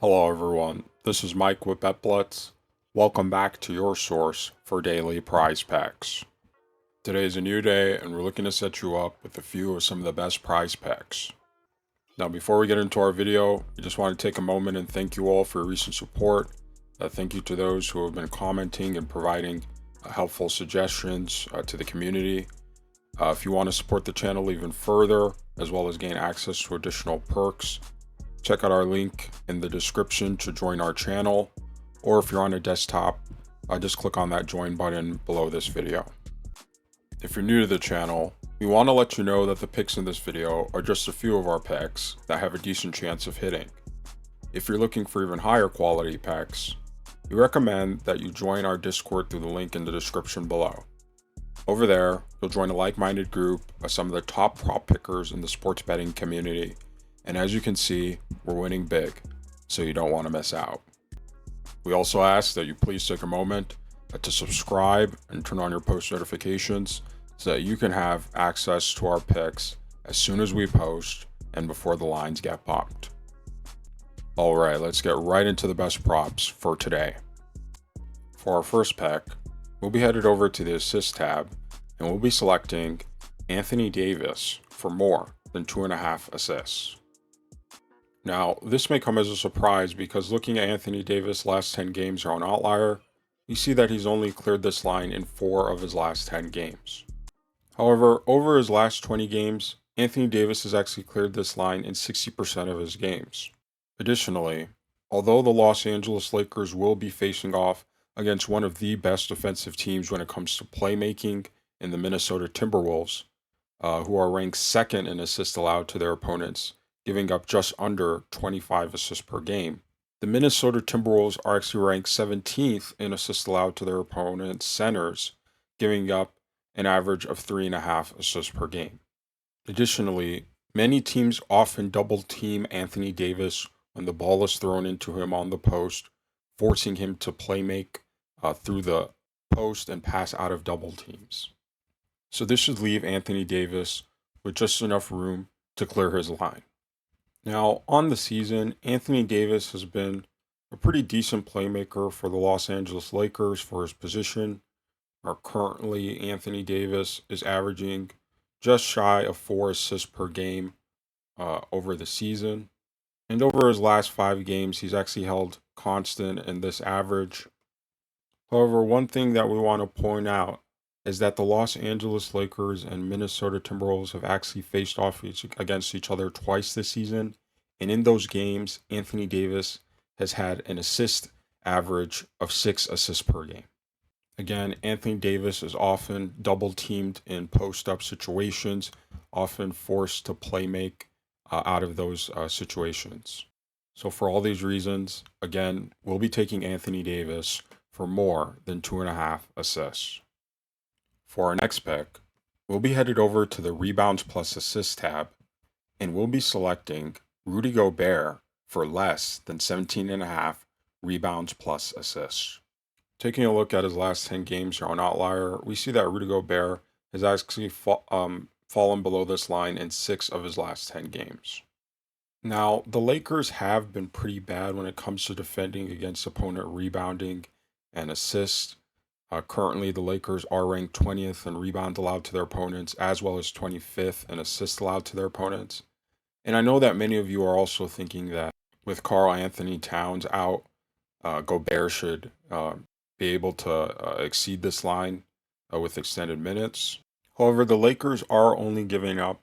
Hello everyone, this is Mike with BetBlitz. Welcome back to your source for daily prize picks. Today is a new day and we're looking to set you up with a few of some of the best prize picks. Now before we get into our video, I just want to take a moment and thank you all for your recent support. Thank you to those who have been commenting and providing helpful suggestions to the community. If you want to support the channel even further, as well as gain access to additional perks, check out our link in the description to join our channel, or if you're on a desktop, just click on that join button below this video. If you're new to the channel, we want to let you know that the picks in this video are just a few of our picks that have a decent chance of hitting. If you're looking for even higher quality picks, we recommend that you join our Discord through the link in the description below. Over there, you'll join a like-minded group of some of the top prop pickers in the sports betting community. And as you can see, we're winning big, so you don't want to miss out. We also ask that you please take a moment to subscribe and turn on your post notifications so that you can have access to our picks as soon as we post and before the lines get popped. All right, let's get right into the best props for today. For our first pick, we'll be headed over to the assist tab and we'll be selecting Anthony Davis for more than 2.5 assists. Now, this may come as a surprise because looking at Anthony Davis' last 10 games on Outlier, you see that he's only cleared this line in 4 of his last 10 games. However, over his last 20 games, Anthony Davis has actually cleared this line in 60% of his games. Additionally, although the Los Angeles Lakers will be facing off against one of the best defensive teams when it comes to playmaking in the Minnesota Timberwolves, who are ranked second in assists allowed to their opponents, giving up just under 25 assists per game. The Minnesota Timberwolves are actually ranked 17th in assists allowed to their opponents' centers, giving up an average of 3.5 assists per game. Additionally, many teams often double team Anthony Davis when the ball is thrown into him on the post, forcing him to play make through the post and pass out of double teams. So this should leave Anthony Davis with just enough room to clear his line. Now, on the season, Anthony Davis has been a pretty decent playmaker for the Los Angeles Lakers for his position. Currently, Anthony Davis is averaging just shy of 4 assists per game over the season. And over his last 5 games, he's actually held constant in this average. However, one thing that we want to point out is that the Los Angeles Lakers and Minnesota Timberwolves have actually faced off against each other twice this season. And in those games, Anthony Davis has had an assist average of 6 assists per game. Again, Anthony Davis is often double teamed in post-up situations, often forced to play make out of those situations. So for all these reasons, again, we'll be taking Anthony Davis for more than 2.5 assists. For our next pick, we'll be headed over to the Rebounds plus Assists tab, and we'll be selecting Rudy Gobert for less than 17.5 rebounds plus assists. Taking a look at his last 10 games here on Outlier, we see that Rudy Gobert has actually fallen below this line in 6 of his last 10 games. Now, the Lakers have been pretty bad when it comes to defending against opponent rebounding and assists. Currently, the Lakers are ranked 20th in rebounds allowed to their opponents, as well as 25th in assists allowed to their opponents. And I know that many of you are also thinking that with Karl Anthony Towns out, Gobert should be able to exceed this line with extended minutes. However, the Lakers are only giving up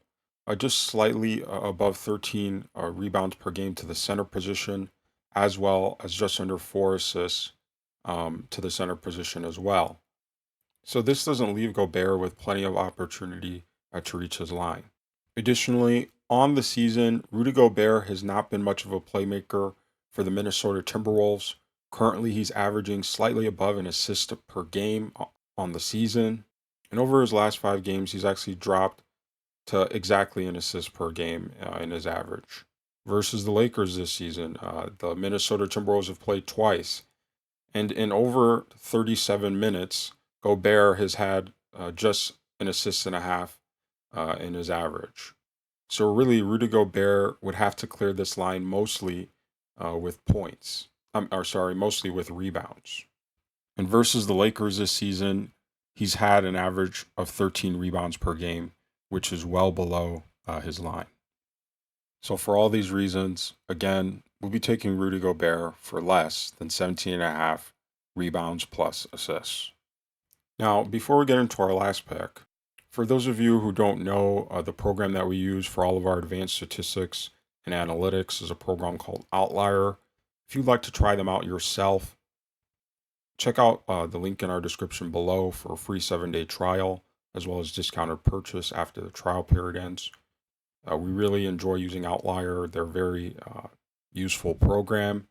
just slightly above 13 rebounds per game to the center position, as well as just under 4 assists to the center position as well. So this doesn't leave Gobert with plenty of opportunity to reach his line. Additionally, on the season, Rudy Gobert has not been much of a playmaker for the Minnesota Timberwolves. Currently, he's averaging slightly above an assist per game on the season. And over his last 5 games, he's actually dropped to exactly an assist per game in his average. Versus the Lakers this season, the Minnesota Timberwolves have played twice. And in over 37 minutes, Gobert has had just an assist and a half in his average. So really, Rudy Gobert would have to clear this line mostly with points. Mostly with rebounds. And versus the Lakers this season, he's had an average of 13 rebounds per game, which is well below his line. So for all these reasons, again, we'll be taking Rudy Gobert for less than 17.5 rebounds plus assists. Now, before we get into our last pick, for those of you who don't know, the program that we use for all of our advanced statistics and analytics is a program called Outlier. If you'd like to try them out yourself, check out the link in our description below for a free 7-day trial, as well as discounted purchase after the trial period ends. We really enjoy using Outlier. They're a very useful program.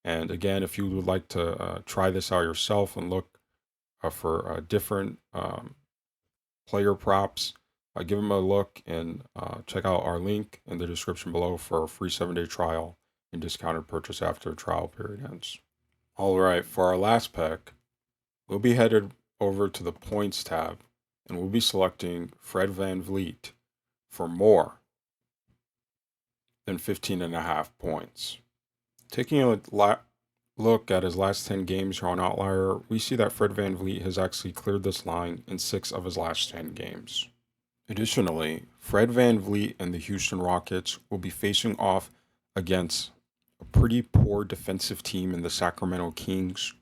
And again, if you would like to try this out yourself and look for different player props, give them a look and check out our link in the description below for a free 7-day trial and discounted purchase after the trial period ends. All right, for our last pick, we'll be headed over to the points tab and we'll be selecting Fred VanVleet for more than 15.5 points. Taking a look at his last 10 games here on Outlier, we see that Fred VanVleet has actually cleared this line in 6 of his last 10 games. Additionally, Fred VanVleet and the Houston Rockets will be facing off against a pretty poor defensive team in the Sacramento Kings.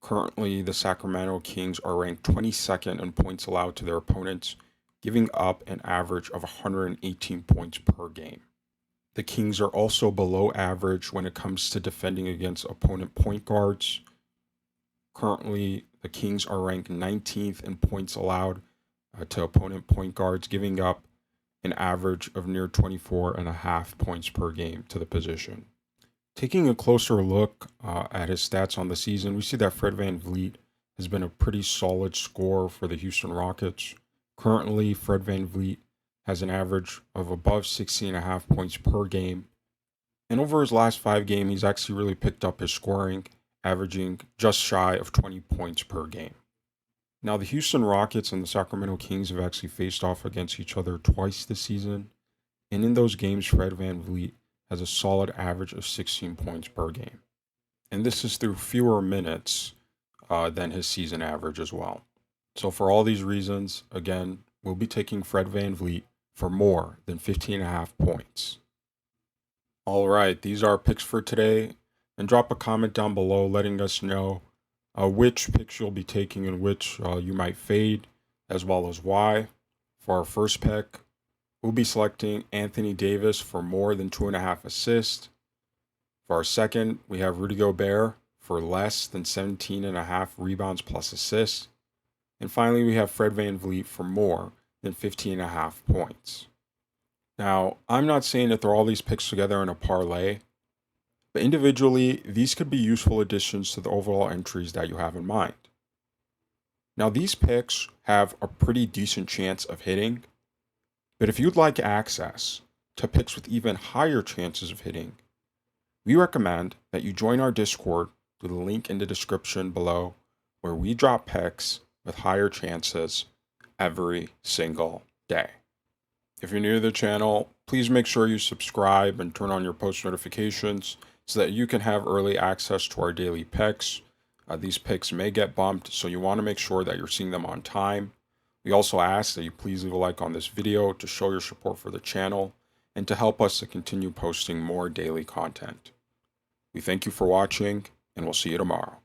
Currently, the Sacramento Kings are ranked 22nd in points allowed to their opponents, giving up an average of 118 points per game. The Kings are also below average when it comes to defending against opponent point guards. Currently, the Kings are ranked 19th in points allowed to opponent point guards, giving up an average of near 24.5 points per game to the position. Taking a closer look at his stats on the season, we see that Fred VanVleet has been a pretty solid scorer for the Houston Rockets. Currently, Fred VanVleet has an average of above 16.5 points per game. And over his last 5 games, he's actually really picked up his scoring, averaging just shy of 20 points per game. Now, the Houston Rockets and the Sacramento Kings have actually faced off against each other twice this season. And in those games, Fred VanVleet has a solid average of 16 points per game. And this is through fewer minutes than his season average as well. So for all these reasons, again, we'll be taking Fred VanVleet for more than 15.5 points. All right, these are our picks for today. And drop a comment down below letting us know which picks you'll be taking and which you might fade, as well as why. For our first pick, we'll be selecting Anthony Davis for more than 2.5 assists. For our second, we have Rudy Gobert for less than 17.5 rebounds plus assists. And finally, we have Fred VanVleet for more than 15.5 points. Now, I'm not saying to throw all these picks together in a parlay, but individually, these could be useful additions to the overall entries that you have in mind. Now, these picks have a pretty decent chance of hitting, but if you'd like access to picks with even higher chances of hitting, we recommend that you join our Discord through the link in the description below, where we drop picks with higher chances every single day. If you're new to the channel, please make sure you subscribe and turn on your post notifications so that you can have early access to our daily picks. These picks may get bumped, so you want to make sure that you're seeing them on time. We also ask that you please leave a like on this video to show your support for the channel and to help us to continue posting more daily content. We thank you for watching, and we'll see you tomorrow.